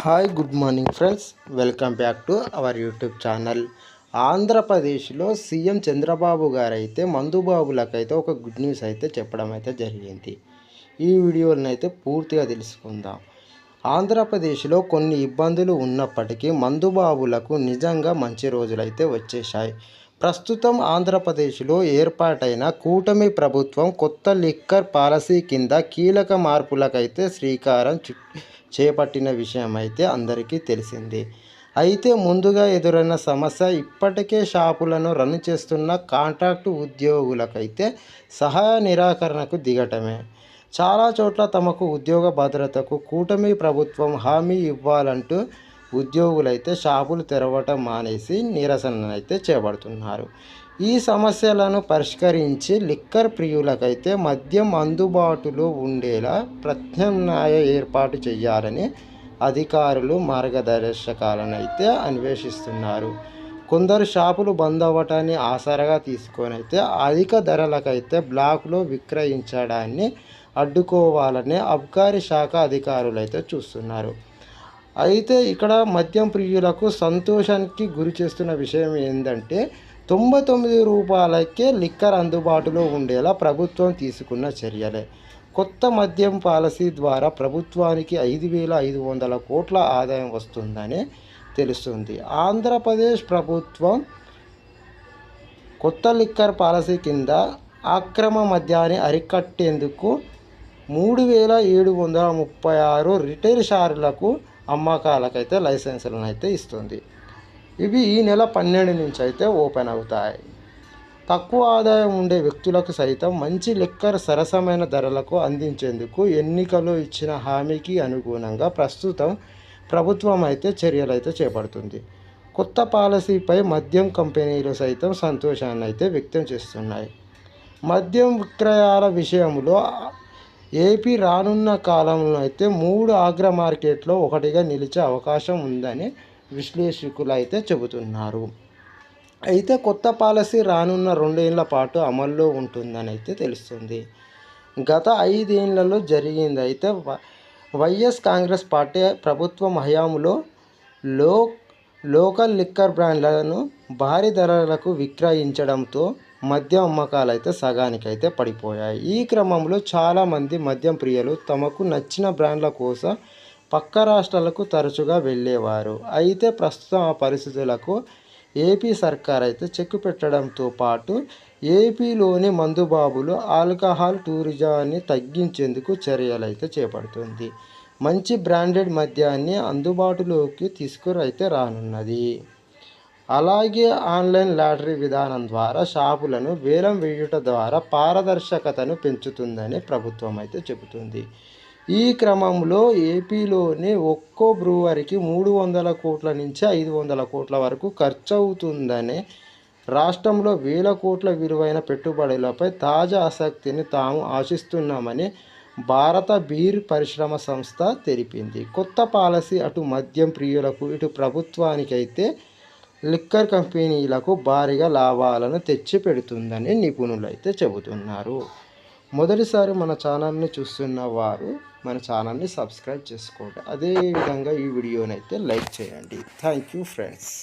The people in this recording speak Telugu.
Hi good morning friends, welcome back to our YouTube channel. ఆంధ్రప్రదేశ్లో సీఎం చంద్రబాబు గారు అయితే మందుబాబులకైతే ఒక గుడ్ న్యూస్ అయితే చెప్పడం అయితే జరిగింది. ఈ వీడియోలను అయితే పూర్తిగా తెలుసుకుందాం. ఆంధ్రప్రదేశ్లో కొన్ని ఇబ్బందులు ఉన్నప్పటికీ మందుబాబులకు నిజంగా మంచి రోజులైతే వచ్చేశాయి. ప్రస్తుతం ఆంధ్రప్రదేశ్లో ఏర్పాటైన కూటమి ప్రభుత్వం కొత్త లిక్కర్ పాలసీ కింద కీలక మార్పులకైతే శ్రీకారం చేపట్టిన విషయం అయితే అందరికీ తెలిసింది. అయితే ముందుగా ఎదురైన సమస్య ఇప్పటికే షాపులను రన్ చేస్తున్న కాంట్రాక్టు ఉద్యోగులకైతే సహాయ నిరాకరణకు దిగటమే. చాలా చోట్ల తమకు ఉద్యోగ భద్రతకు కూటమి ప్రభుత్వం హామీ ఇవ్వాలంటూ ఉద్యోగులైతే షాపులు తెరవటం మానేసి నిరసననైతే చేపడుతున్నారు. ఈ సమస్యలను పరిష్కరించి లిక్కర్ ప్రియులకైతే మద్యం అందుబాటులో ఉండేలా ప్రత్యామ్నాయ ఏర్పాటు చేయాలని అధికారులు మార్గదర్శకాలను అయితే అన్వేషిస్తున్నారు. కొందరు షాపులు బంద్ అవ్వటాన్ని ఆసరాగా తీసుకొని అయితే అధిక ధరలకైతే బ్లాక్లో విక్రయించడాన్ని అడ్డుకోవాలని అబ్కారీ శాఖ అధికారులు అయితే చూస్తున్నారు. అయితే ఇక్కడ మద్యం ప్రియులకు సంతోషానికి గురి చేస్తున్న విషయం ఏంటంటే 99 రూపాయలకే లిక్కర్ అందుబాటులో ఉండేలా ప్రభుత్వం తీసుకున్న చర్యలే. కొత్త మద్యం పాలసీ ద్వారా ప్రభుత్వానికి 5,500 కోట్ల ఆదాయం వస్తుందని తెలుస్తుంది. ఆంధ్రప్రదేశ్ ప్రభుత్వం కొత్త లిక్కర్ పాలసీ కింద అక్రమ మద్యాన్ని అరికట్టేందుకు 3,736 రిటైల్ షాపులకు అమ్మకాలకైతే లైసెన్సులను అయితే ఇస్తుంది. ఇవి ఈ నెల 12 నుంచి అయితే ఓపెన్ అవుతాయి. తక్కువ ఆదాయం ఉండే వ్యక్తులకు సైతం మంచి లిక్కర్ సరసమైన ధరలకు అందించేందుకు ఎన్నికల్లో ఇచ్చిన హామీకి అనుగుణంగా ప్రస్తుతం ప్రభుత్వం అయితే చర్యలు అయితే చేపడుతుంది. కొత్త పాలసీపై మద్యం కంపెనీలు సైతం సంతోషాన్ని అయితే వ్యక్తం చేస్తున్నాయి. మద్యం విక్రయాల విషయంలో ఏపీ రానున్న కాలంలో అయితే 3 అగ్ర మార్కెట్లో ఒకటిగా నిలిచే అవకాశం ఉందని విశ్లేషకులు అయితే చెబుతున్నారు. అయితే కొత్త పాలసీ రానున్న 2 ఏళ్ల పాటు అమల్లో ఉంటుందని అయితే తెలుస్తుంది. గత 5 ఏళ్లలో జరిగింది అయితే వైఎస్ కాంగ్రెస్ పార్టీ ప్రభుత్వం హయాంలో లోకల్ లిక్కర్ బ్రాండ్లను భారీ ధరలకు విక్రయించడంతో మద్యం అమ్మకాలు అయితే సగానికైతే పడిపోయాయి. ఈ క్రమంలో చాలామంది మద్యం ప్రియులు తమకు నచ్చిన బ్రాండ్ల కోసం పక్క రాష్ట్రాలకు తరచుగా వెళ్ళేవారు. అయితే ప్రస్తుతం ఆ పరిస్థితులకు ఏపీ సర్కార్ అయితే చెక్ పెట్టడంతో పాటు ఏపీలోని మందుబాబులు ఆల్కహాల్ టూరిజాన్ని తగ్గించేందుకు చర్యలు అయితే చేపడుతుంది. మంచి బ్రాండెడ్ మద్యాన్ని అందుబాటులోకి తీసుకురైతే రానున్నది. అలాగే ఆన్లైన్ లాటరీ విధానం ద్వారా షాపులను వేలం వేయుట ద్వారా పారదర్శకతను పెంచుతుందని ప్రభుత్వం అయితే చెబుతుంది. ఈ క్రమంలో ఏపీలోని ఒక్కో బ్రూవరీకి 300 కోట్ల నుంచి 500 కోట్ల వరకు ఖర్చు అవుతుందని, రాష్ట్రంలో వేల కోట్ల విలువైన పెట్టుబడులపై తాజా ఆసక్తిని తాము ఆశిస్తున్నామని భారత బీర్ పరిశ్రమ సంస్థ తెలిపింది. కొత్త పాలసీ అటు మద్యం ప్రియులకు ఇటు ప్రభుత్వానికైతే లిక్కర్ కంపెనీలకు భారీగా లాభాలను తెచ్చిపెడుతుందని నిపుణులు అయితే చెబుతున్నారు. మొదటిసారి మన ఛానల్ని చూస్తున్న వారు మన ఛానల్ని సబ్స్క్రైబ్ చేసుకోండి. అదేవిధంగా ఈ వీడియోని అయితే లైక్ చేయండి. Thank you friends.